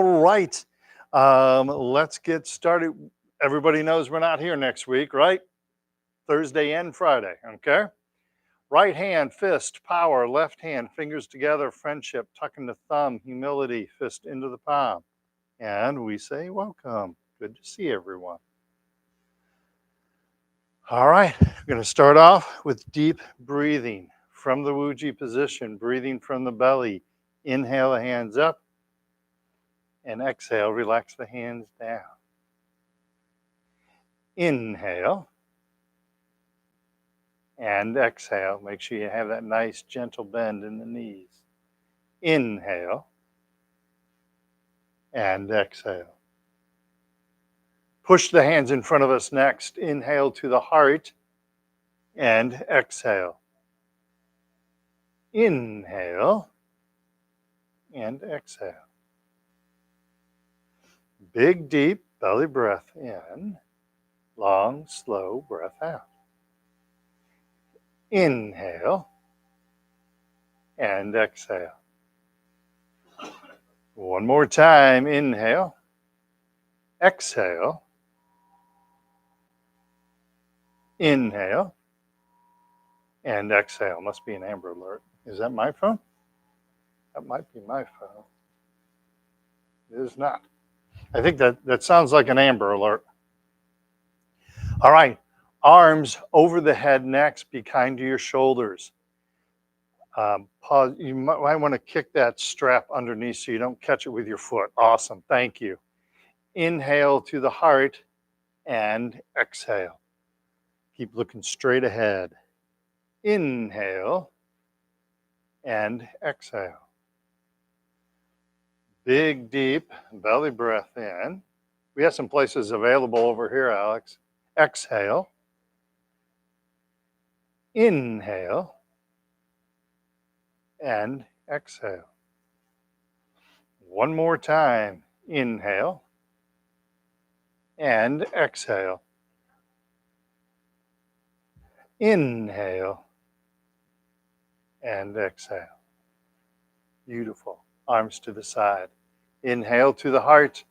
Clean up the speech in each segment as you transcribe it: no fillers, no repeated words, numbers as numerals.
All right, let's get started. Everybody knows we're not here next week, right? Thursday and Friday, okay? Right hand, fist, power, left hand, fingers together, friendship, tucking the thumb, humility, fist into the palm. And we say welcome. Good to see everyone. All right, we're going to start off with deep breathing from the Wuji position, breathing from the belly. Inhale the hands up and exhale, relax the hands down. Inhale and exhale. Make sure you have that nice gentle bend in the knees. Inhale and exhale. Push the hands in front of us next. Inhale to the heart and exhale. Inhale and exhale. Big, deep belly breath in. Long, slow breath out. Inhale and exhale. One more time. Inhale. Exhale. Inhale. And exhale. Must be an Amber Alert. Is that my phone? That might be my phone. It is not. I think that sounds like an Amber Alert. All right. Arms over the head next. Be kind to your shoulders. Pause. You might want to kick that strap underneath so you don't catch it with your foot. Awesome. Thank you. Inhale to the heart and exhale. Keep looking straight ahead. Inhale and exhale. Big, deep belly breath in. We have some places available over here, Alex. Exhale. Inhale and exhale. One more time. Inhale and exhale. Inhale and exhale. Beautiful. Arms to the side. Inhale to the heart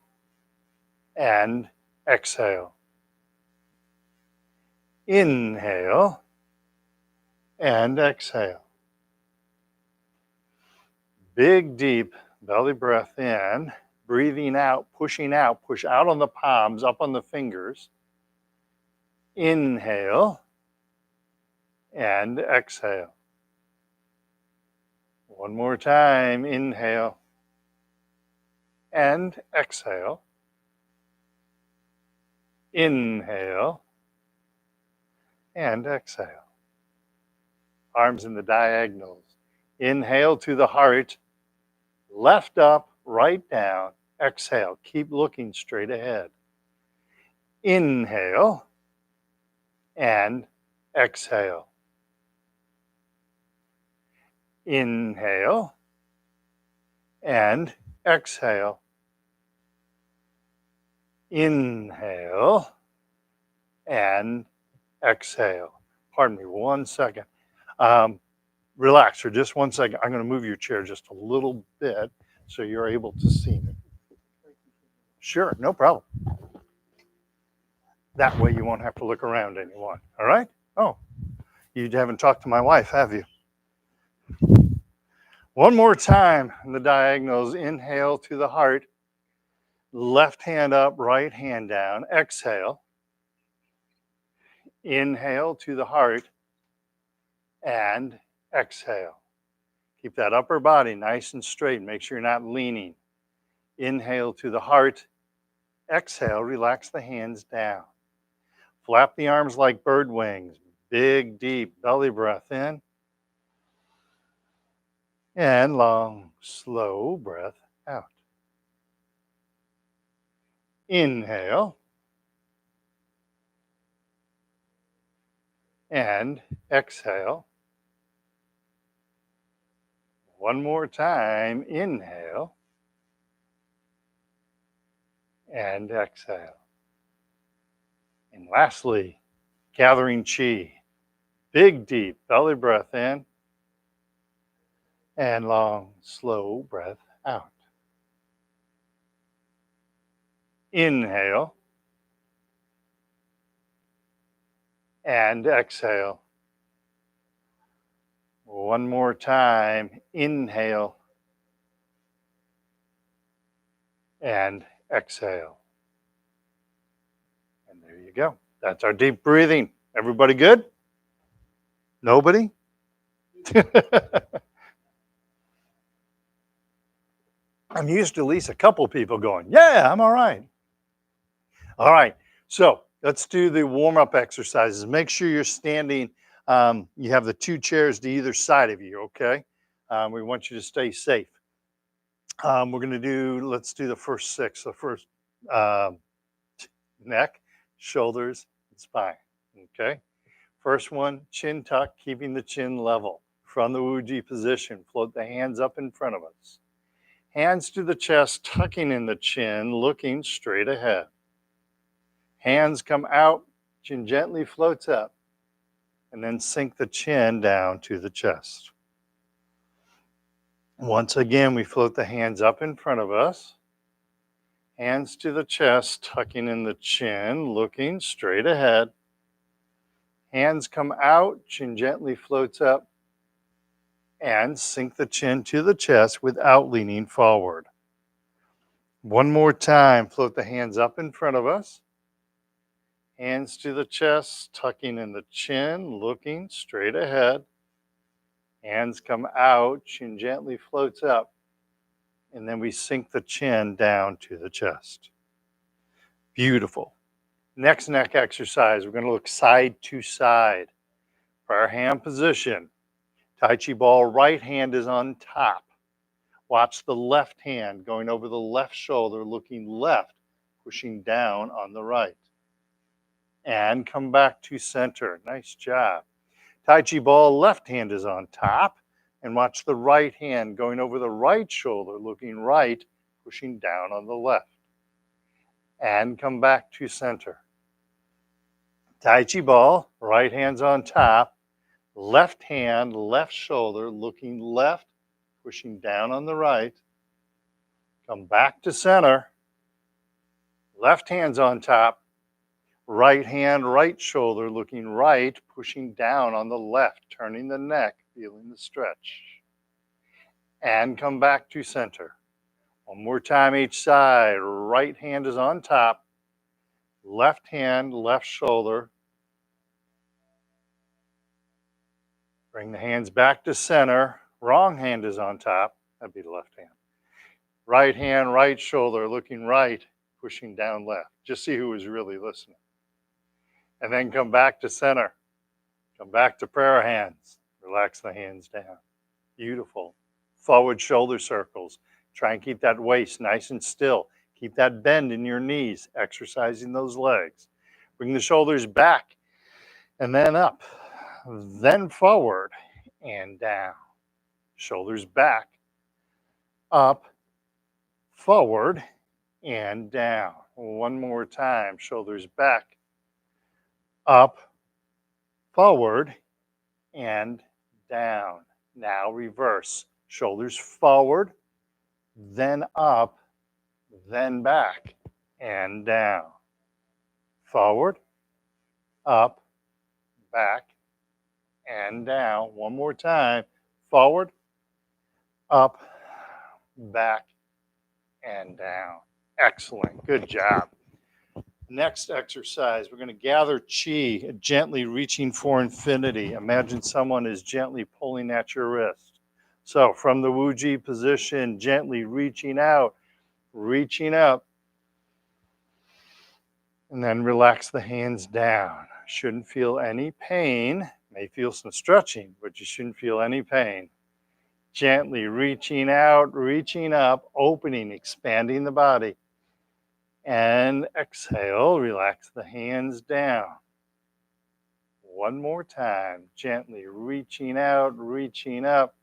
and exhale. Inhale and exhale. Big, deep belly breath in. Breathing out, push out on the palms, up on the fingers. Inhale and exhale. One more time. Inhale and exhale. Inhale and exhale. Arms in the diagonals. Inhale to the heart, left up, right down. Exhale. Keep looking straight ahead. Inhale and exhale. Inhale and exhale. Inhale and exhale. Pardon me 1 second. Relax for just 1 second. I'm going to move your chair just a little bit so you're able to see me. Sure, no problem. That way you won't have to look around anyone. All right? Oh, you haven't talked to my wife, have you? One more time in the diagonals. Inhale to the heart. Left hand up, right hand down. Exhale. Inhale to the heart and exhale. Keep that upper body nice and straight. Make sure you're not leaning. Inhale to the heart. Exhale, relax the hands down. Flap the arms like bird wings. Big, deep belly breath in. And long, slow breath out. Inhale. And exhale. One more time. Inhale. And exhale. And lastly, gathering chi. Big, deep belly breath in. And long, slow breath out. Inhale. And exhale. One more time. Inhale. And exhale. And there you go. That's our deep breathing. Everybody good? Nobody? I'm used to at least a couple people going, yeah, I'm all right. All right. So let's do the warm-up exercises. Make sure you're standing. You have the 2 chairs to either side of you, okay? We want you to stay safe. We're going to let's do the first 6. The first um, neck, shoulders, and spine, okay? First one, chin tuck, keeping the chin level. From the Wuji position, float the hands up in front of us. Hands to the chest, tucking in the chin, looking straight ahead. Hands come out, chin gently floats up, and then sink the chin down to the chest. Once again, we float the hands up in front of us. Hands to the chest, tucking in the chin, looking straight ahead. Hands come out, chin gently floats up, and sink the chin to the chest without leaning forward. One more time, float the hands up in front of us. Hands to the chest, tucking in the chin, looking straight ahead. Hands come out, chin gently floats up, and then we sink the chin down to the chest. Beautiful. Next neck exercise, we're going to look side to side. For our hand position, Tai Chi ball, right hand is on top. Watch the left hand going over the left shoulder, looking left, pushing down on the right. And come back to center. Nice job. Tai Chi ball, left hand is on top. And watch the right hand going over the right shoulder, looking right, pushing down on the left. And come back to center. Tai Chi ball, right hand's on top. Left hand, left shoulder, looking left, pushing down on the right. Come back to center. Left hand's on top. Right hand, right shoulder, looking right, pushing down on the left, turning the neck, feeling the stretch. And come back to center. One more time each side. Right hand is on top. Left hand, left shoulder. Bring the hands back to center. Wrong hand is on top. That'd be the left hand. Right hand, right shoulder, looking right, pushing down left. Just see who was really listening. And then come back to center. Come back to prayer hands. Relax the hands down. Beautiful. Forward shoulder circles. Try and keep that waist nice and still. Keep that bend in your knees, exercising those legs. Bring the shoulders back and then up, then forward and down. Shoulders back, up, forward, and down. One more time. Shoulders back, up, forward, and down. Now reverse. Shoulders forward, then up, then back, and down. Forward, up, back, and down. One more time. Forward, up, back, and down. Excellent. Good job. Next exercise, we're going to gather chi, gently reaching for infinity. Imagine someone is gently pulling at your wrist. So from the Wuji position, gently reaching out, reaching up, and then relax the hands down. Shouldn't feel any pain. May feel some stretching, but you shouldn't feel any pain. Gently reaching out, reaching up, opening, expanding the body. And exhale, relax the hands down. One more time, gently reaching out, reaching up,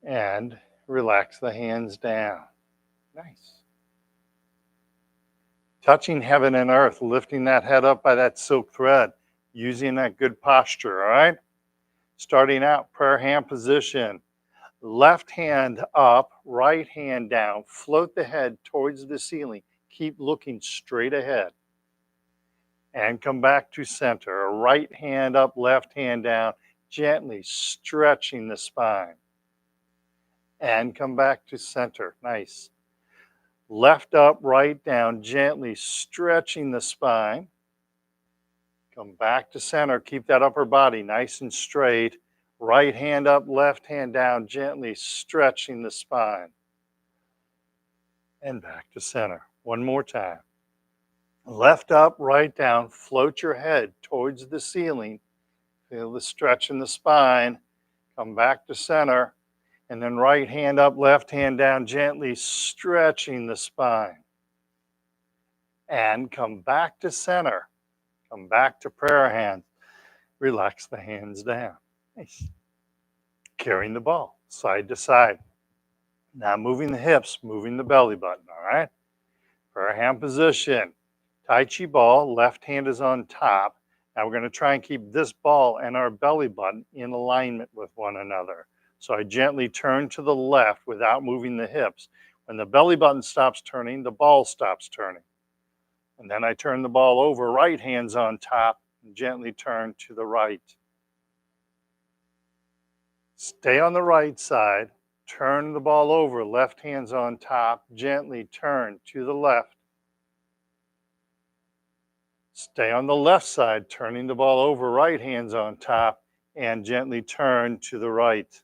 and relax the hands down. Nice. Touching heaven and earth, lifting that head up by that silk thread, using that good posture, all right? Starting out, prayer hand position. Left hand up, right hand down. Float the head towards the ceiling. Keep looking straight ahead. And come back to center. Right hand up, left hand down, gently stretching the spine. And come back to center. Nice. Left up, right down, gently stretching the spine. Come back to center. Keep that upper body nice and straight. Right hand up, left hand down, gently stretching the spine. And back to center. One more time. Left up, right down, float your head towards the ceiling. Feel the stretch in the spine. Come back to center. And then right hand up, left hand down, gently stretching the spine. And come back to center. Come back to prayer hands. Relax the hands down. Nice. Carrying the ball side to side. Now moving the hips, moving the belly button, all right? Prayer hand position. Tai Chi ball, left hand is on top. Now we're going to try and keep this ball and our belly button in alignment with one another. So I gently turn to the left without moving the hips. When the belly button stops turning, the ball stops turning. And then I turn the ball over, right hand's on top, and gently turn to the right. Stay on the right side, turn the ball over, left hand's on top, gently turn to the left. Stay on the left side, turning the ball over, right hand's on top, and gently turn to the right.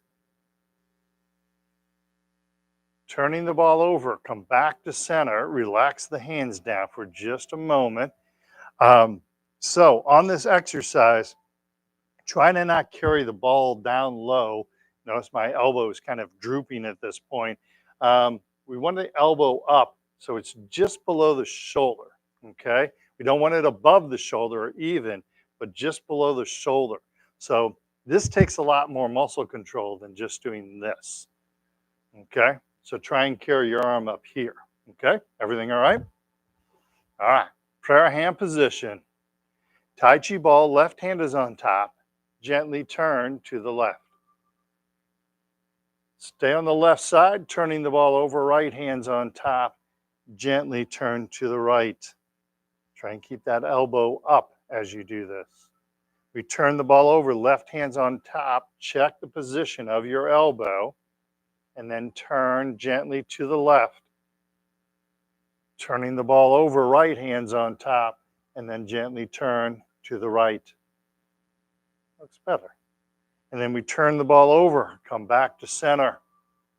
Turning the ball over, come back to center, relax the hands down for just a moment. So on this exercise, try to not carry the ball down low. Notice my elbow is kind of drooping at this point. We want the elbow up so it's just below the shoulder, okay? We don't want it above the shoulder or even, but just below the shoulder. So this takes a lot more muscle control than just doing this, okay? So try and carry your arm up here, okay? Everything all right? All right, prayer hand position. Tai Chi ball, left hand is on top. Gently turn to the left. Stay on the left side, turning the ball over, right hand's on top. Gently turn to the right. Try and keep that elbow up as you do this. We turn the ball over, left hand's on top. Check the position of your elbow, and then turn gently to the left. Turning the ball over, right hand's on top, and then gently turn to the right. Looks better. And then we turn the ball over, come back to center,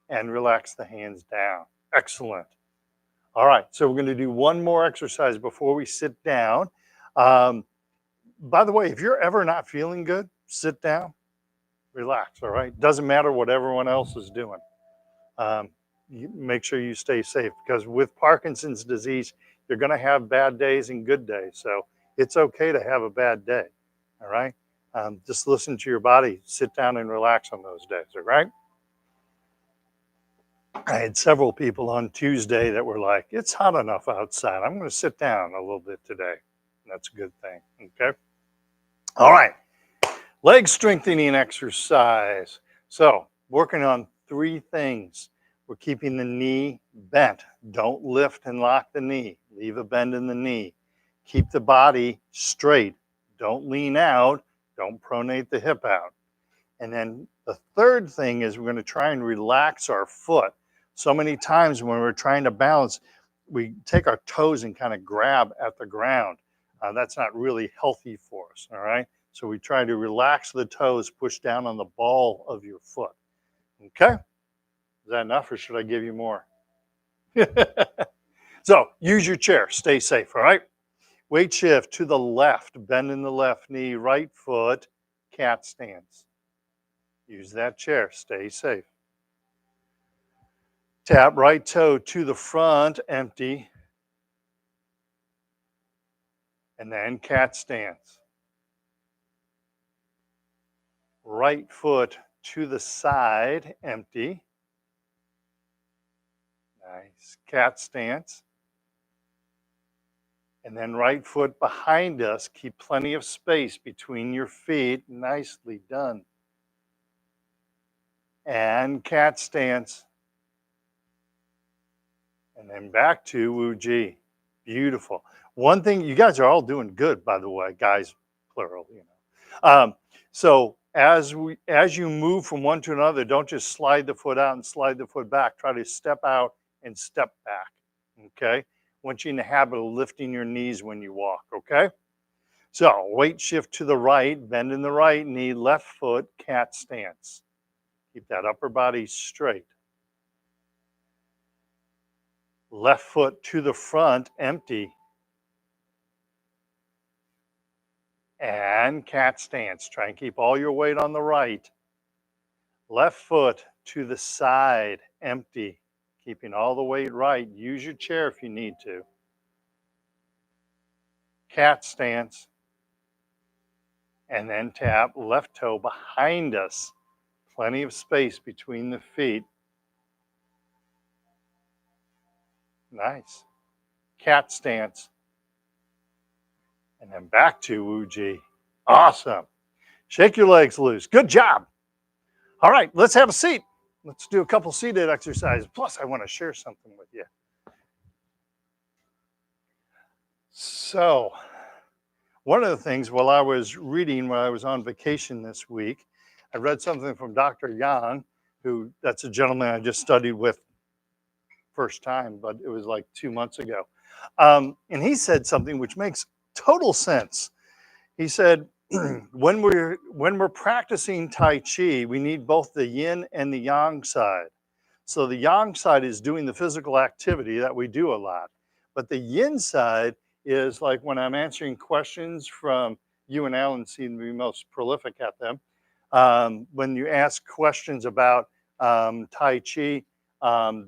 and relax the hands down. Excellent. All right, so we're going to do one more exercise before we sit down. By the way, if you're ever not feeling good, sit down, relax, all right? Doesn't matter what everyone else is doing. You make sure you stay safe, because with Parkinson's disease, you're going to have bad days and good days. So it's okay to have a bad day, all right? Just listen to your body, sit down and relax on those days, all right? I had several people on Tuesday that were like, it's hot enough outside. I'm going to sit down a little bit today. That's a good thing, okay? All right, leg strengthening exercise. So working on 3 things. We're keeping the knee bent. Don't lift and lock the knee. Leave a bend in the knee. Keep the body straight. Don't lean out. Don't pronate the hip out. And then the third thing is we're going to try and relax our foot. So many times when we're trying to balance, we take our toes and kind of grab at the ground. That's not really healthy for us, all right? So we try to relax the toes, push down on the ball of your foot. Okay? Is that enough, or should I give you more? So use your chair. Stay safe, all right? Weight shift to the left. Bend in the left knee. Right foot. Cat stance. Use that chair. Stay safe. Tap right toe to the front. Empty. And then cat stance. Right foot to the side. Empty. Nice. Cat stance. And then right foot behind us. Keep plenty of space between your feet. Nicely done. and cat stance, and then back to Wu Ji. Beautiful. One thing, you guys are all doing good, by the way, guys, plural, you know. So as you move from one to another, don't just slide the foot out and slide the foot back. Try to step out and step back. Okay. Want you in the habit of lifting your knees when you walk. Okay. So weight shift to the right, bend in the right knee, left foot, cat stance. Keep that upper body straight. Left foot to the front, empty. And cat stance. Try and keep all your weight on the right. Left foot to the side, empty. Keeping all the weight right. Use your chair if you need to. Cat stance. And then tap left toe behind us. Plenty of space between the feet. Nice. Cat stance. And then back to Wu Ji. Awesome. Shake your legs loose. Good job. All right, let's have a seat. Let's do a couple seated exercises. Plus, I want to share something with you. So, one of the things while I was reading, when I was on vacation this week, I read something from Dr. Yang, that's a gentleman I just studied with first time, but it was like 2 months ago. And he said something which makes total sense. He said, when we're practicing Tai Chi, we need both the yin and the yang side. So the yang side is doing the physical activity that we do a lot. But the yin side is like when I'm answering questions from you and Alan seem to be most prolific at them. When you ask questions about Tai Chi,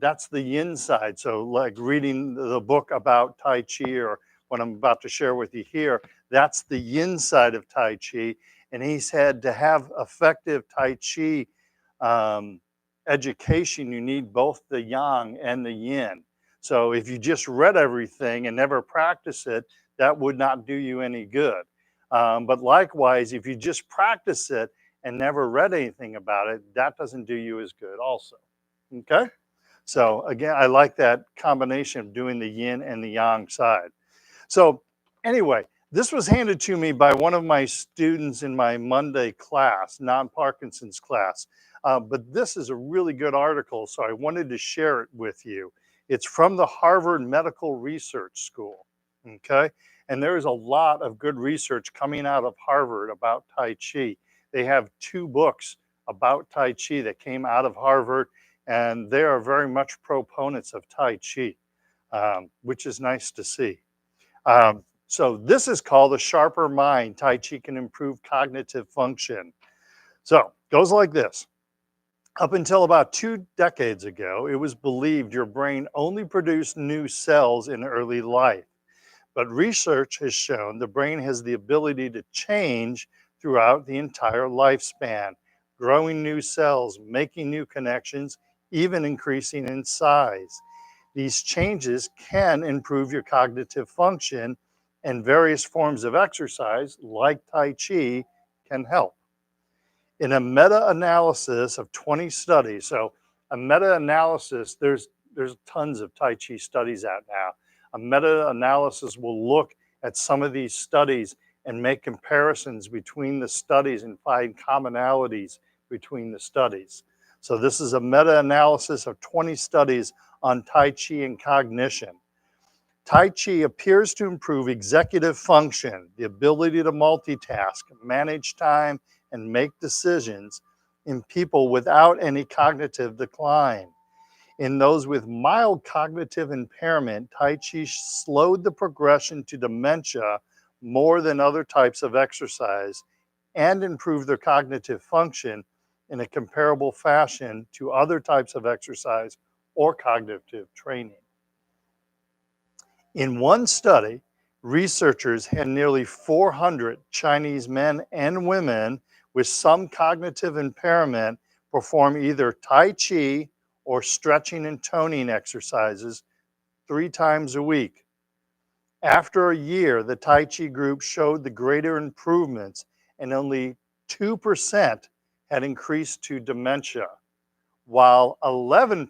that's the yin side. So like reading the book about Tai Chi or what I'm about to share with you here, that's the yin side of Tai Chi. And he said to have effective Tai Chi education, you need both the yang and the yin. So if you just read everything and never practice it, that would not do you any good. But likewise, if you just practice it and never read anything about it, that doesn't do you as good also. Okay? So again, I like that combination of doing the yin and the yang side. So anyway, this was handed to me by one of my students in my Monday class, non-Parkinson's class. But this is a really good article, so I wanted to share it with you. It's from the Harvard Medical Research School, okay? And there is a lot of good research coming out of Harvard about Tai Chi. They have 2 books about Tai Chi that came out of Harvard, and they are very much proponents of Tai Chi, which is nice to see. So this is called a sharper mind. Tai Chi can improve cognitive function. So goes like this. Up until about 2 decades ago, it was believed your brain only produced new cells in early life. But research has shown the brain has the ability to change throughout the entire lifespan, growing new cells, making new connections, even increasing in size. These changes can improve your cognitive function, and various forms of exercise, like Tai Chi, can help. In a meta-analysis of 20 studies, so a meta-analysis, there's tons of Tai Chi studies out now. A meta-analysis will look at some of these studies and make comparisons between the studies and find commonalities between the studies. So this is a meta-analysis of 20 studies on Tai Chi and cognition. Tai Chi appears to improve executive function, the ability to multitask, manage time, and make decisions in people without any cognitive decline. In those with mild cognitive impairment, Tai Chi slowed the progression to dementia more than other types of exercise and improved their cognitive function in a comparable fashion to other types of exercise or cognitive training. In one study, researchers had nearly 400 Chinese men and women with some cognitive impairment perform either Tai Chi or stretching and toning exercises 3 times a week. After a year, the Tai Chi group showed the greater improvements, and only 2% had increased to dementia. while 11%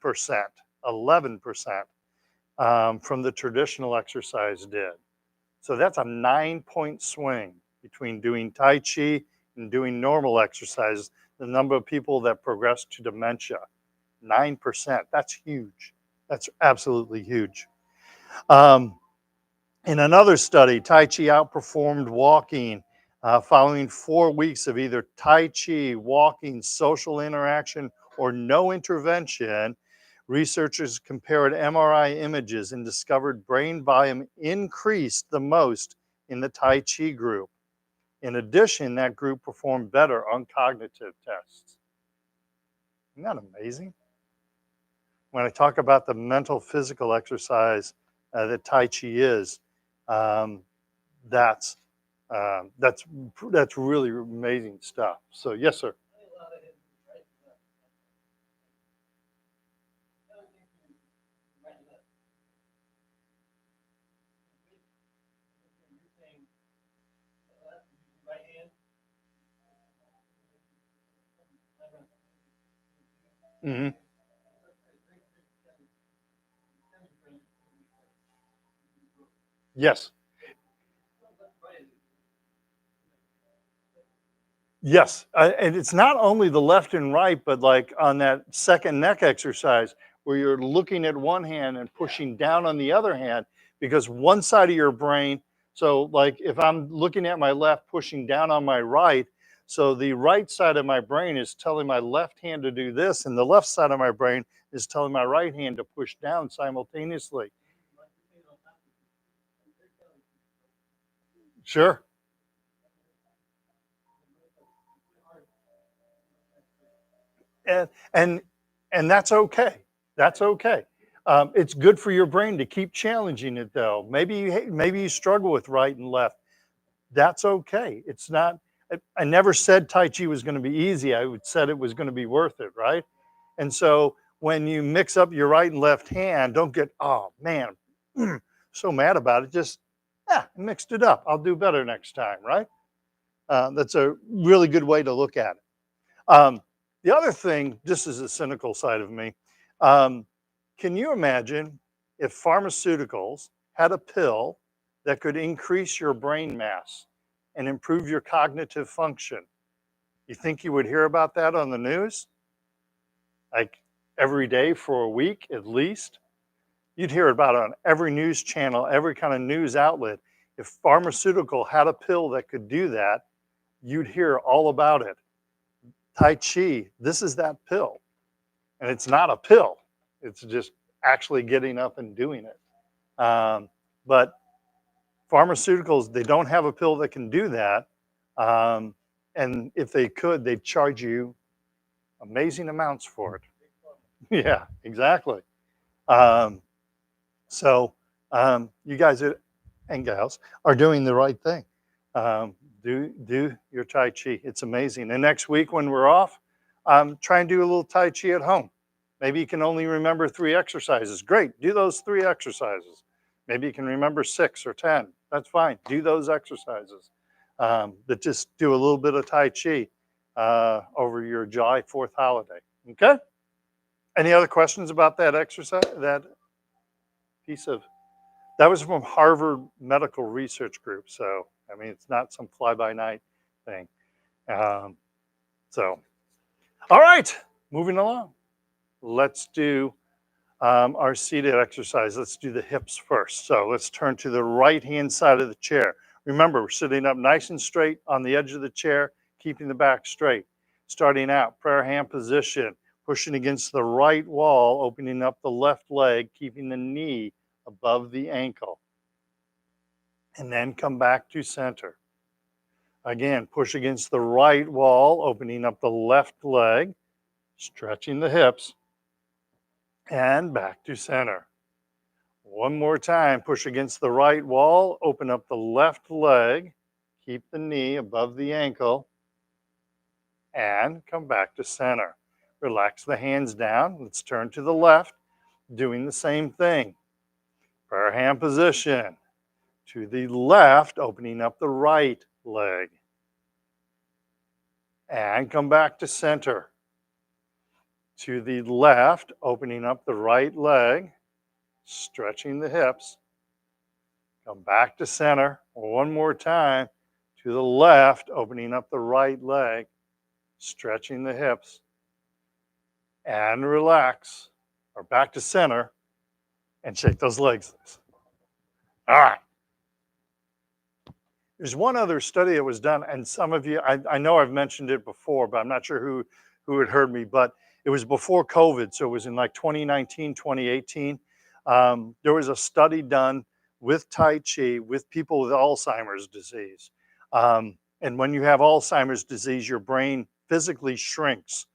from the traditional exercise did. So that's a 9-point swing between doing Tai Chi and doing normal exercises. The number of people that progress to dementia, 9%. That's huge. That's absolutely huge. In another study, Tai Chi outperformed walking following 4 weeks of either Tai Chi, walking, social interaction, or no intervention. Researchers compared MRI images and discovered brain volume increased the most in the Tai Chi group. In addition, that group performed better on cognitive tests. Isn't that amazing? When I talk about the mental physical exercise that Tai Chi is, that's really amazing stuff. So yes, sir. Mm-hmm. Yes. Yes, and it's not only the left and right, but like on that second neck exercise where you're looking at one hand and pushing down on the other hand, because one side of your brain, so like if I'm looking at my left, pushing down on my right, so the right side of my brain is telling my left hand to do this, and the left side of my brain is telling my right hand to push down simultaneously. Sure. and and and that's okay. That's okay. It's good for your brain to keep challenging it, though. Maybe you struggle with right and left. That's okay. It's not. I never said Tai Chi was going to be easy. I said it was going to be worth it, right? And so when you mix up your right and left hand, don't get, oh man, so mad about it. Just I mixed it up. I'll do better next time, right? That's a really good way to look at it. The other thing, this is a cynical side of me. Um, can you imagine if pharmaceuticals had a pill that could increase your brain mass and improve your cognitive function? You think you would hear about that on the news? Like every day for a week at least? You'd hear about it on every news channel, every kind of news outlet. If pharmaceutical had a pill that could do that, you'd hear all about it. Tai Chi, this is that pill. And it's not a pill, it's just actually getting up and doing it. But pharmaceuticals, they don't have a pill that can do that. Um, and if they could, they'd charge you amazing amounts for it. Yeah, exactly. Um, so you guys and gals are doing the right thing. Do your Tai Chi. It's amazing. And next week when we're off, try and do a little Tai Chi at home. Maybe you can only remember 3 exercises. Great, do those 3 exercises. Maybe you can remember 6 or 10. That's fine. Do those exercises. But just do a little bit of Tai Chi over your July 4th holiday. Okay? Any other questions about that exercise? That piece of that was from Harvard Medical Research Group. So I mean, it's not some fly-by-night thing. Um, so, all right, moving along. Let's do our seated exercise. Let's do the hips first. So let's turn to the right-hand side of the chair. Remember, we're sitting up nice and straight on the edge of the chair, keeping the back straight. Starting out, prayer hand position, pushing against the right wall, opening up the left leg, keeping the knee above the ankle. And then come back to center. Again, push against the right wall, opening up the left leg, stretching the hips, and back to center. One more time, push against the right wall, open up the left leg, keep the knee above the ankle, and come back to center. Relax the hands down. Let's turn to the left, doing the same thing. Prayer hand position. To the left, opening up the right leg. And come back to center. to the left, opening up the right leg, stretching the hips. Come back to center. One more time. To the left, opening up the right leg, stretching the hips. And relax. Or back to center and shake those legs loose. All right. There's one other study that was done, and some of you, I know I've mentioned it before, but I'm not sure who had heard me, but it was before COVID. So it was in like 2019, 2018. There was a study done with Tai Chi with people with Alzheimer's disease. And when you have Alzheimer's disease, your brain physically shrinks.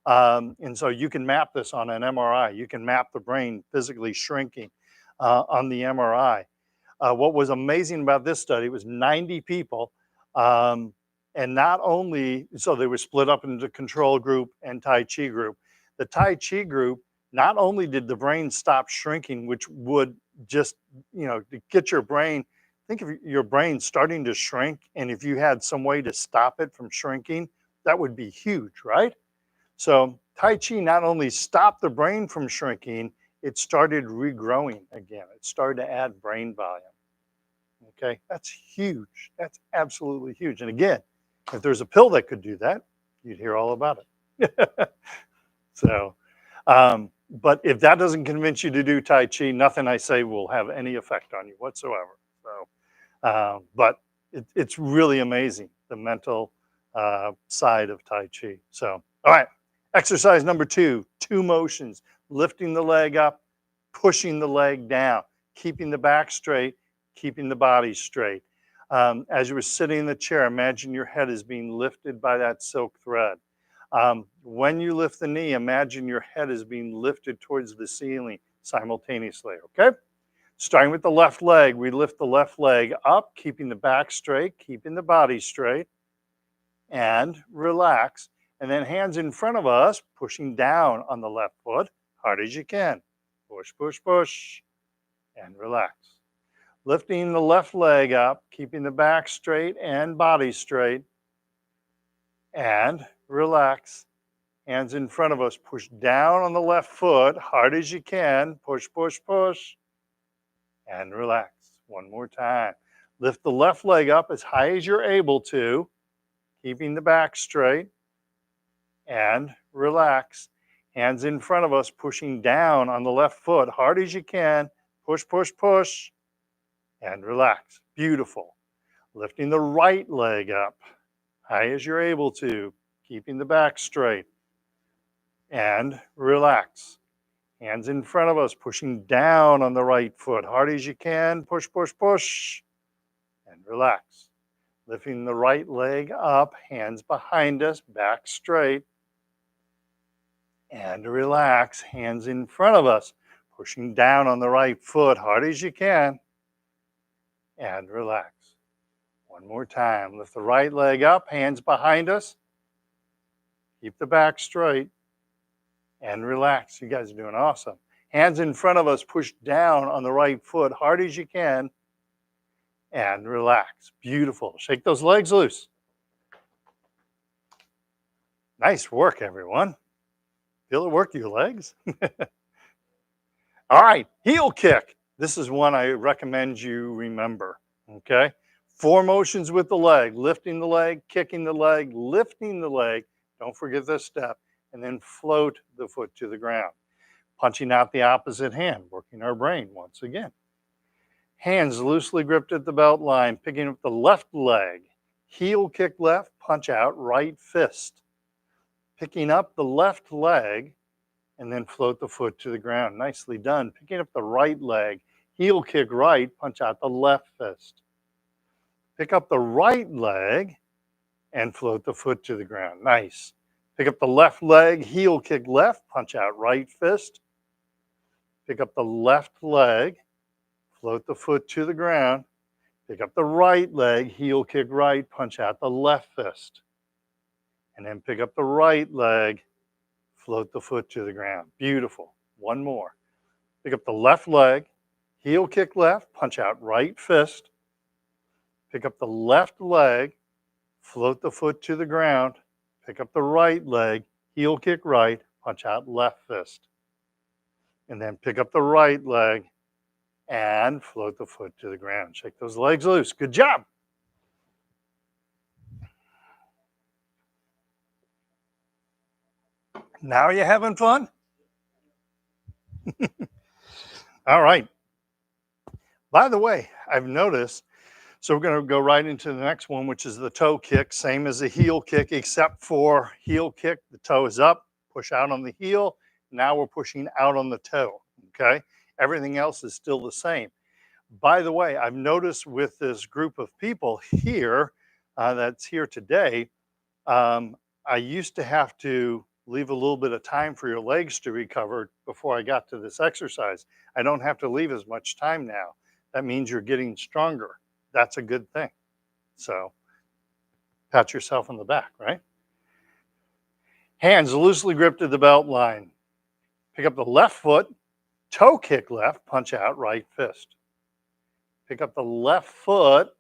And so you can map this on an MRI. You can map the brain physically shrinking on the MRI. What was amazing about this study was 90 people, and not only, so they were split up into control group and Tai Chi group. The Tai Chi group, not only did the brain stop shrinking, which would just, to get your brain, think of your brain starting to shrink, and if you had some way to stop it from shrinking, that would be huge, right? So Tai Chi not only stopped the brain from shrinking, it started regrowing again. It started to add brain volume. Okay, that's huge. That's absolutely huge. And again, if there's a pill that could do that, you'd hear all about it. So, but if that doesn't convince you to do Tai Chi, nothing I say will have any effect on you whatsoever. So, but it's really amazing, the mental side of Tai Chi. So, all right, exercise number 2, 2 motions: lifting the leg up, pushing the leg down, keeping the back straight, keeping the body straight. As you were sitting in the chair, imagine your head is being lifted by that silk thread. When you lift the knee, imagine your head is being lifted towards the ceiling simultaneously, okay? Starting with the left leg, we lift the left leg up, keeping the back straight, keeping the body straight, and relax. And then hands in front of us, pushing down on the left foot, hard as you can. Push, push, push, and relax. Lifting the left leg up, keeping the back straight and body straight, and relax. Hands in front of us, push down on the left foot, hard as you can. Push, push, push, and relax. One more time. Lift the left leg up as high as you're able to, keeping the back straight, and relax. Hands in front of us, pushing down on the left foot, hard as you can. Push, push, push, and relax. Beautiful. Lifting the right leg up, high as you're able to, keeping the back straight, and relax. Hands in front of us, pushing down on the right foot, hard as you can. Push, push, push, and relax. Lifting the right leg up, hands behind us, back straight, and relax. Hands in front of us, pushing down on the right foot, hard as you can, and relax. One more time. Lift the right leg up, hands behind us. Keep the back straight and relax. You guys are doing awesome. Hands in front of us, push down on the right foot, hard as you can, and relax. Beautiful. Shake those legs loose. Nice work, everyone. Feel it work your legs? All right, heel kick. This is one I recommend you remember, okay? 4 motions with the leg: lifting the leg, kicking the leg, lifting the leg. Don't forget this step. And then float the foot to the ground. Punching out the opposite hand, working our brain once again. Hands loosely gripped at the belt line, picking up the left leg. Heel kick left, punch out right fist. Picking up the left leg, and then float the foot to the ground. Nicely done. Picking up the right leg, heel kick right, punch out the left fist. Pick up the right leg and float the foot to the ground. Nice. Pick up the left leg, heel kick left, punch out right fist. Pick up the left leg, float the foot to the ground. Pick up the right leg, heel kick right, punch out the left fist. And then pick up the right leg, float the foot to the ground. Beautiful. One more. Pick up the left leg, heel kick left, punch out right fist. Pick up the left leg, float the foot to the ground. Pick up the right leg, heel kick right, punch out left fist. And then pick up the right leg and float the foot to the ground. Shake those legs loose. Good job. Now you having fun? All right. By the way, I've noticed, so we're going to go right into the next one, which is the toe kick, same as the heel kick, except for heel kick, the toe is up, push out on the heel. Now we're pushing out on the toe, okay? Everything else is still the same. By the way, I've noticed with this group of people here that's here today, I used to have to leave a little bit of time for your legs to recover before I got to this exercise. I don't have to leave as much time now. That means you're getting stronger. That's a good thing. So pat yourself on the back, right? Hands loosely gripped at the belt line. Pick up the left foot, toe kick left, punch out right fist. Pick up the left foot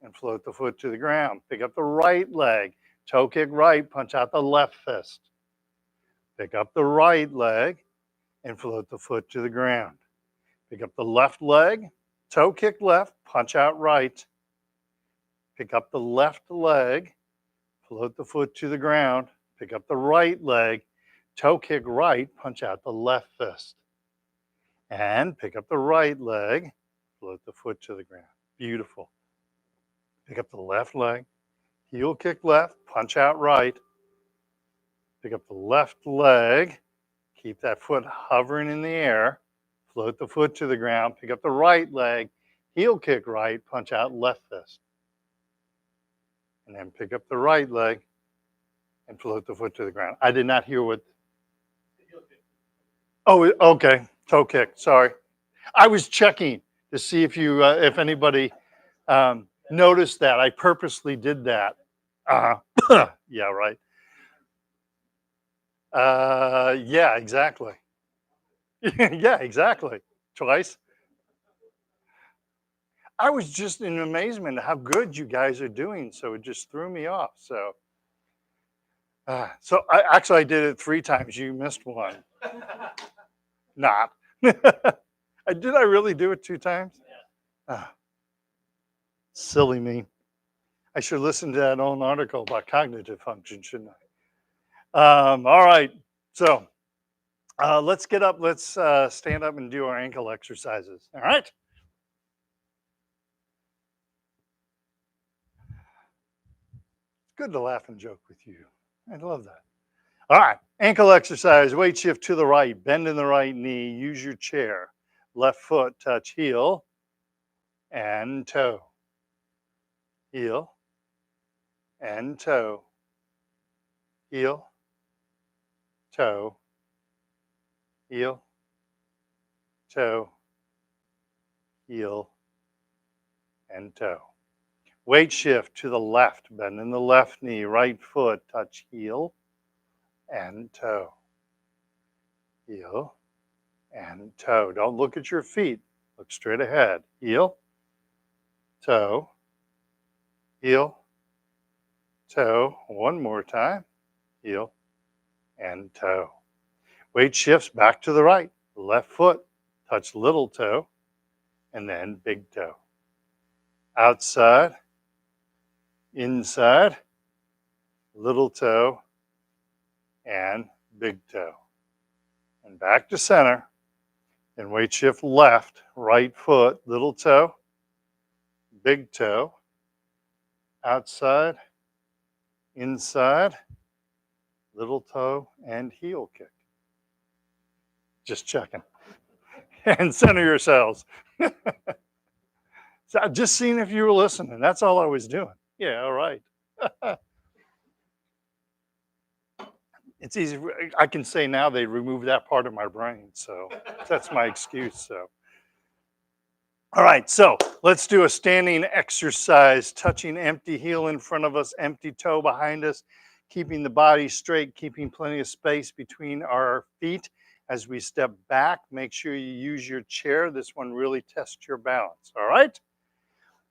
and float the foot to the ground. Pick up the right leg, toe kick right, punch out the left fist. Pick up the right leg and float the foot to the ground. Pick up the left leg, toe kick left, punch out right. Pick up the left leg, float the foot to the ground. Pick up the right leg, toe kick right, punch out the left fist. And pick up the right leg, float the foot to the ground. Beautiful. Pick up the left leg, heel kick left, punch out right. Pick up the left leg, keep that foot hovering in the air, float the foot to the ground. Pick up the right leg, heel kick right, punch out left fist. And then pick up the right leg and float the foot to the ground. I did not hear what. Oh, okay. Toe kick. Sorry. I was checking to see if you, if anybody noticed that. I purposely did that. Yeah, right. Yeah, exactly. Yeah, exactly. Twice. I was just in amazement at how good you guys are doing. So it just threw me off. So, I did it 3 times. You missed one. Not. Did I really do it 2 times? Silly me. I should listen to that own article about cognitive function, shouldn't I? All right. So let's get up. Let's stand up and do our ankle exercises. All right. It's good to laugh and joke with you. I love that. All right. Ankle exercise. Weight shift to the right. Bend in the right knee. Use your chair. Left foot touch heel and toe. Heel and toe. Heel, toe, heel, toe, heel, and toe. Weight shift to the left, bend in the left knee, right foot, touch heel and toe. Heel and toe. Don't look at your feet. Look straight ahead. Heel, toe, heel, toe. One more time. Heel and toe. Weight shifts back to the right. Left foot, touch little toe, and then big toe. Outside, inside, little toe, and big toe. And back to center. And weight shift left, right foot, little toe, big toe, outside, inside, little toe, and heel kick. Just checking. And center yourselves. So just seeing if you were listening. That's all I was doing. Yeah, all right. It's easy. I can say now they removed that part of my brain. So that's my excuse. So. All right, so let's do a standing exercise, touching empty heel in front of us, empty toe behind us, keeping the body straight, keeping plenty of space between our feet. As we step back, make sure you use your chair. This one really tests your balance, all right?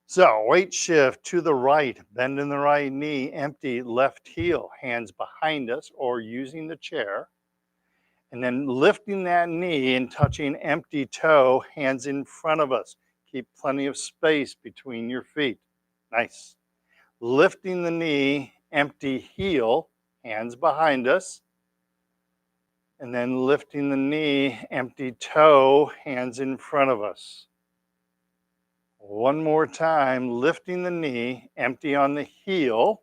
So weight shift to the right, bend in the right knee, empty left heel, hands behind us or using the chair. And then lifting that knee and touching empty toe, hands in front of us. Keep plenty of space between your feet. Nice. Lifting the knee, empty heel, hands behind us. And then lifting the knee, empty toe, hands in front of us. One more time, lifting the knee, empty on the heel.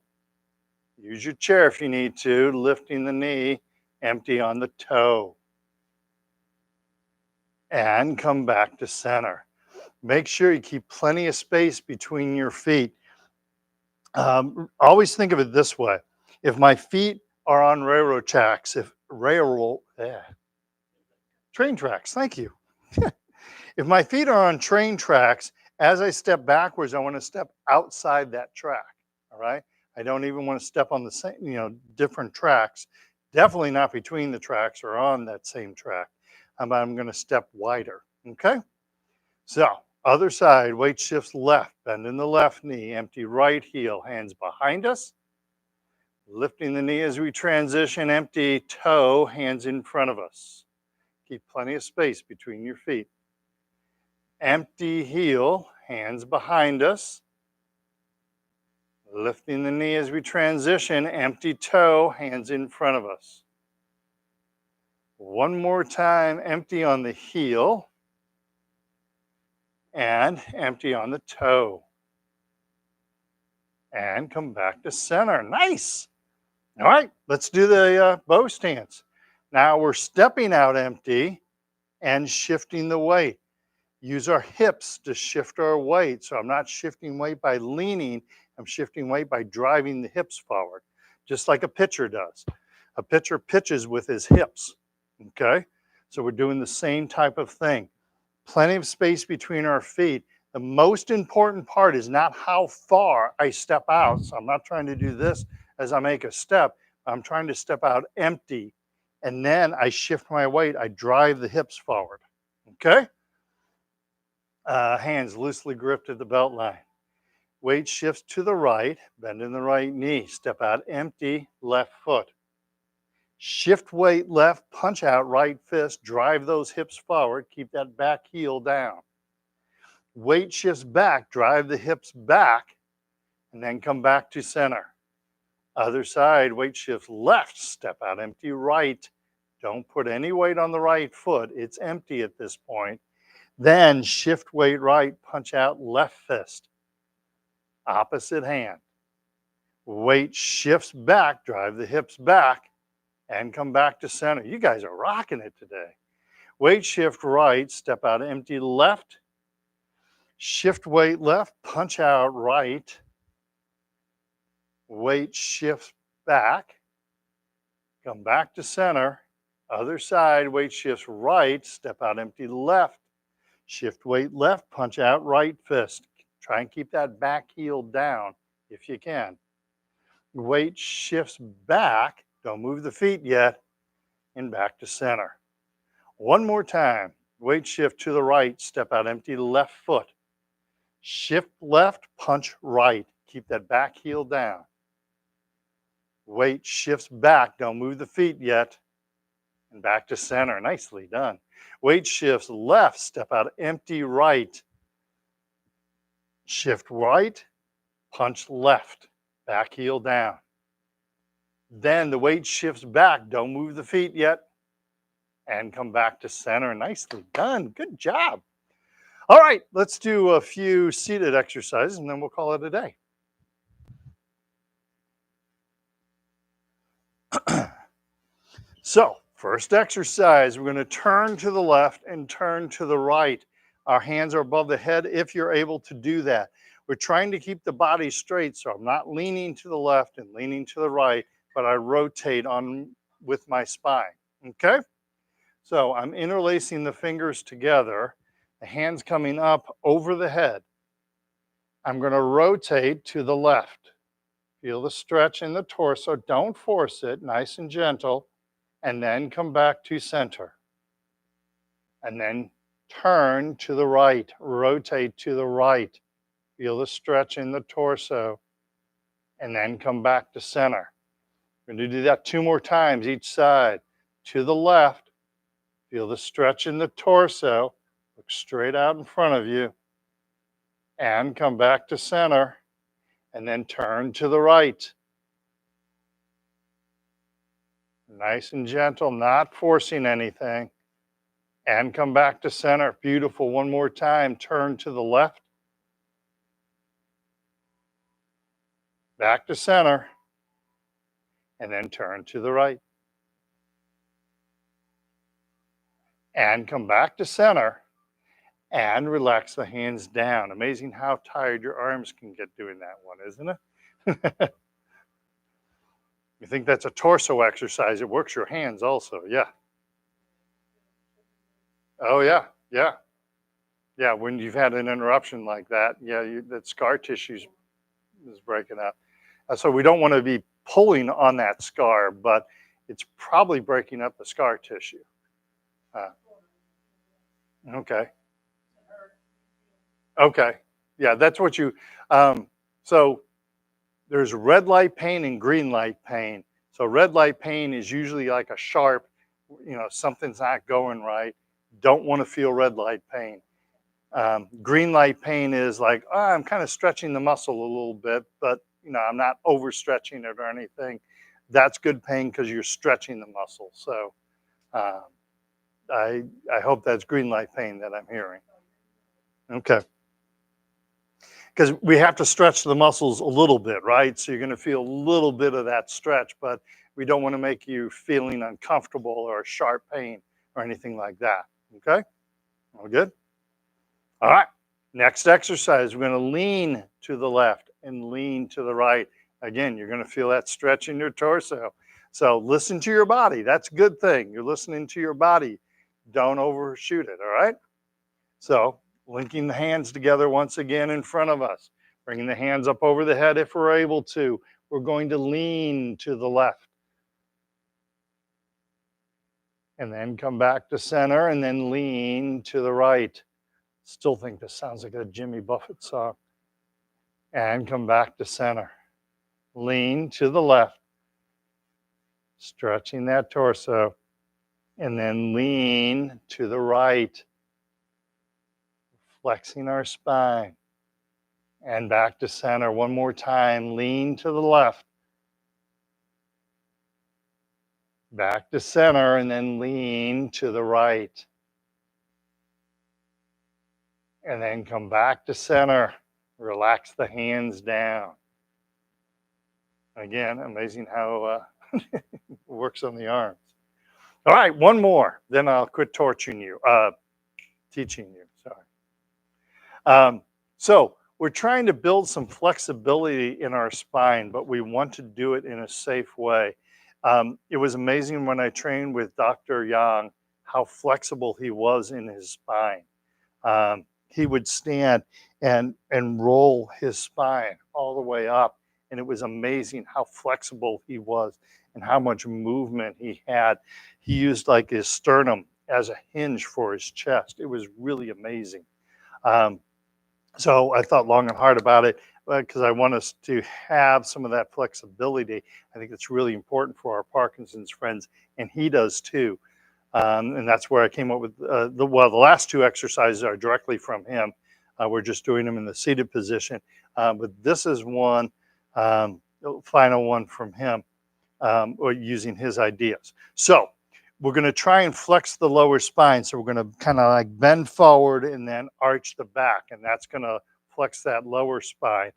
Use your chair if you need to, lifting the knee, empty on the toe. And come back to center. Make sure you keep plenty of space between your feet. Always think of it this way. If my feet are on railroad tracks, train tracks, thank you. If my feet are on train tracks, as I step backwards, I want to step outside that track, all right? I don't even want to step on the same, different tracks. Definitely not between the tracks or on that same track. I'm going to step wider, okay? So, other side, weight shifts left, bend in the left knee, empty right heel, hands behind us. Lifting the knee as we transition, empty toe, hands in front of us. Keep plenty of space between your feet. Empty heel, hands behind us. Lifting the knee as we transition, empty toe, hands in front of us. One more time, empty on the heel and empty on the toe. And come back to center. Nice. All right, let's do the bow stance. Now we're stepping out empty and shifting the weight. Use our hips to shift our weight. So I'm not shifting weight by leaning, I'm shifting weight by driving the hips forward, just like a pitcher does. A pitcher pitches with his hips, okay? So we're doing the same type of thing. Plenty of space between our feet. The most important part is not how far I step out. So I'm not trying to do this as I make a step. I'm trying to step out empty, and then I shift my weight. I drive the hips forward, okay? Hands loosely gripped at the belt line. Weight shifts to the right, bend in the right knee. Step out empty, left foot. Shift weight left, punch out right fist, drive those hips forward, keep that back heel down. Weight shifts back, drive the hips back, and then come back to center. Other side, weight shifts left, step out empty right. Don't put any weight on the right foot, it's empty at this point. Then shift weight right, punch out left fist. Opposite hand. Weight shifts back, drive the hips back, and come back to center. You guys are rocking it today. Weight shift right, step out empty left. Shift weight left, punch out right. Weight shifts back, come back to center. Other side, weight shifts right, step out empty left. Shift weight left, punch out right fist. Try and keep that back heel down if you can. Weight shifts back, don't move the feet yet, and back to center. One more time. Weight shift to the right, step out empty left foot. Shift left, punch right. Keep that back heel down. Weight shifts back, don't move the feet yet, and back to center. Nicely done. Weight shifts left, step out empty right. Shift right, punch left, back heel down. Then the weight shifts back, don't move the feet yet, and come back to center. Nicely done. Good job. All right, let's do a few seated exercises and then we'll call it a day. So, first exercise, we're going to turn to the left and turn to the right. Our hands are above the head if you're able to do that. We're trying to keep the body straight, so I'm not leaning to the left and leaning to the right, but I rotate on with my spine, okay? So I'm interlacing the fingers together, the hands coming up over the head. I'm going to rotate to the left. Feel the stretch in the torso. Don't force it, nice and gentle. And then come back to center. And then turn to the right, rotate to the right. Feel the stretch in the torso. And then come back to center. We're going to do that 2 more times each side. To the left, Feel the stretch in the torso. Look straight out in front of you. And come back to center. And then turn to the right. Nice and gentle, not forcing anything. And come back to center. Beautiful. One more time. Turn to the left. Back to center. And then turn to the right. And come back to center. And relax the hands down. Amazing how tired your arms can get doing that one, isn't it? You think that's a torso exercise. It works your hands also. Yeah. Oh, yeah. Yeah. Yeah. When you've had an interruption like that, yeah, that scar tissue is breaking up. So we don't want to be pulling on that scar, but it's probably breaking up the scar tissue. Okay. Okay. Yeah, that's what you. So there's red light pain and green light pain. So red light pain is usually like a sharp, something's not going right. Don't want to feel red light pain. Green light pain is like, I'm kind of stretching the muscle a little bit, but I'm not overstretching it or anything. That's good pain because you're stretching the muscle. So I hope that's green light pain that I'm hearing. Okay. Because we have to stretch the muscles a little bit, right? So you're going to feel a little bit of that stretch, but we don't want to make you feeling uncomfortable or sharp pain or anything like that. Okay? All good? All right. Next exercise, we're going to lean to the left and lean to the right. Again, you're going to feel that stretch in your torso. So listen to your body. That's a good thing. You're listening to your body. Don't overshoot it, all right? So linking the hands together once again in front of us. Bringing the hands up over the head if we're able to. We're going to lean to the left. And then come back to center and then lean to the right. Still think this sounds like a Jimmy Buffett song. And come back to center. Lean to the left. Stretching that torso. And then lean to the right. Flexing our spine. And back to center. One more time. Lean to the left. Back to center and then lean to the right. And then come back to center. Relax the hands down. Again, amazing how it works on the arms. All right, one more. Then I'll quit torturing you, teaching you. Sorry. So we're trying to build some flexibility in our spine, but we want to do it in a safe way. It was amazing when I trained with Dr. Yang, how flexible he was in his spine. He would stand and roll his spine all the way up. And it was amazing how flexible he was and how much movement he had. He used like his sternum as a hinge for his chest. It was really amazing. So I thought long and hard about it because I want us to have some of that flexibility. I think it's really important for our Parkinson's friends, and he does too. And that's where I came up with the last two exercises are directly from him. We're just doing them in the seated position. But this is one, final one from him, or using his ideas. So we're going to try and flex the lower spine. So we're going to kind of like bend forward and then arch the back. And that's going to flex that lower spine.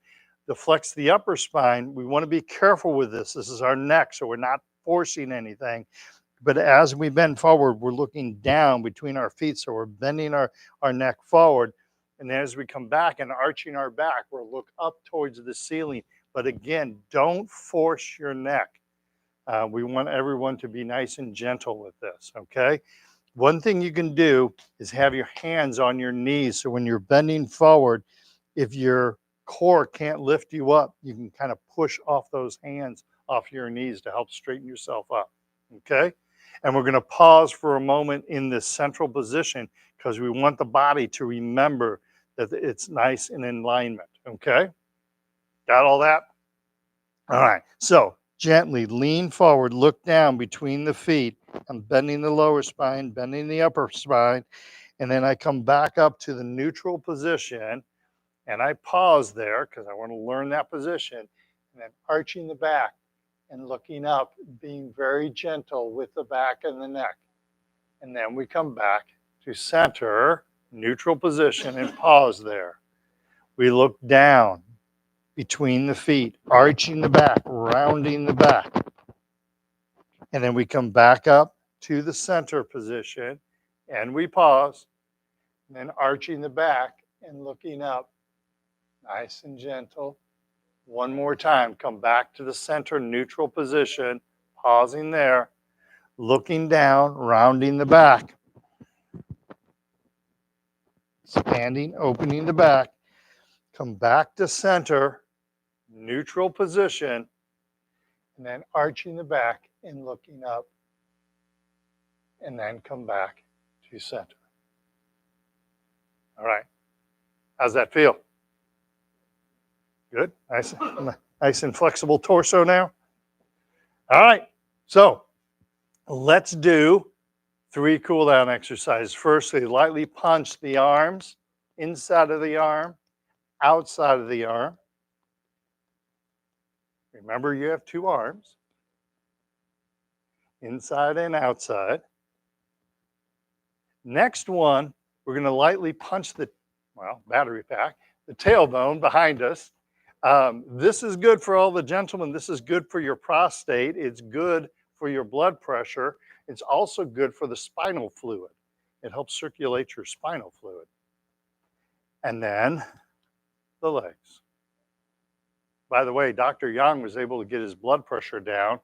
To flex the upper spine, we want to be careful with this. This is our neck, so we're not forcing anything. But as we bend forward, we're looking down between our feet. So we're bending our neck forward. And then as we come back and arching our back, we'll look up towards the ceiling. But again, don't force your neck. We want everyone to be nice and gentle with this, okay? One thing you can do is have your hands on your knees. So when you're bending forward, if your core can't lift you up, you can kind of push off those hands off your knees to help straighten yourself up, okay? And we're going to pause for a moment in this central position because we want the body to remember that it's nice and in alignment, okay? Got all that? All right, so gently lean forward, look down between the feet, I'm bending the lower spine, bending the upper spine, and then I come back up to the neutral position, and I pause there because I want to learn that position, and then arching the back and looking up, being very gentle with the back and the neck. And then we come back to center, neutral position, and pause there. We look down between the feet, arching the back, rounding the back. And then we come back up to the center position, and we pause, and then arching the back and looking up, nice and gentle. One more time, come back to the center, neutral position, pausing there, looking down, rounding the back, expanding, opening the back, come back to center, neutral position, and then arching the back and looking up, and then come back to center. All right. How's that feel? Good. Nice and flexible torso now. All right. So let's do 3 cool down exercises. Firstly, lightly punch the arms, inside of the arm, outside of the arm. Remember, you have 2 arms, inside and outside. Next one, we're going to lightly punch the, battery pack, the tailbone behind us. This is good for all the gentlemen. This is good for your prostate. It's good for your blood pressure. It's also good for the spinal fluid. It helps circulate your spinal fluid. And then the legs. By the way, Dr. Young was able to get his blood pressure down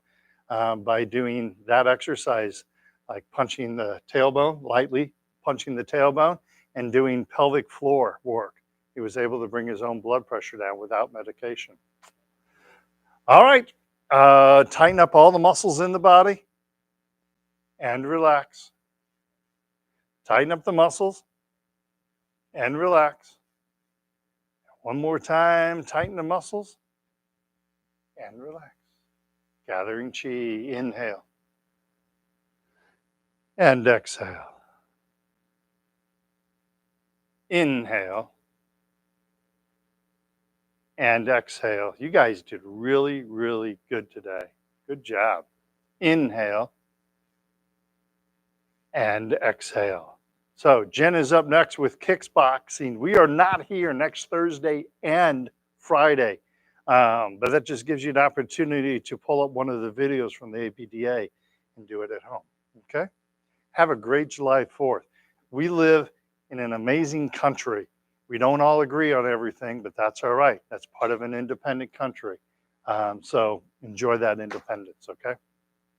by doing that exercise, like punching the tailbone, lightly punching the tailbone, and doing pelvic floor work. He was able to bring his own blood pressure down without medication. All right, tighten up all the muscles in the body and relax. Tighten up the muscles and relax. One more time, tighten the muscles and relax. Gathering chi, inhale and exhale. Inhale and exhale. You guys did really, really good today. Good job. Inhale and exhale. So Jen is up next with kickboxing. We are not here next Thursday and Friday, but that just gives you an opportunity to pull up one of the videos from the APDA and do it at home, okay? Have a great July 4th. We live in an amazing country. We don't all agree on everything, but that's all right. That's part of an independent country. So enjoy that independence, okay?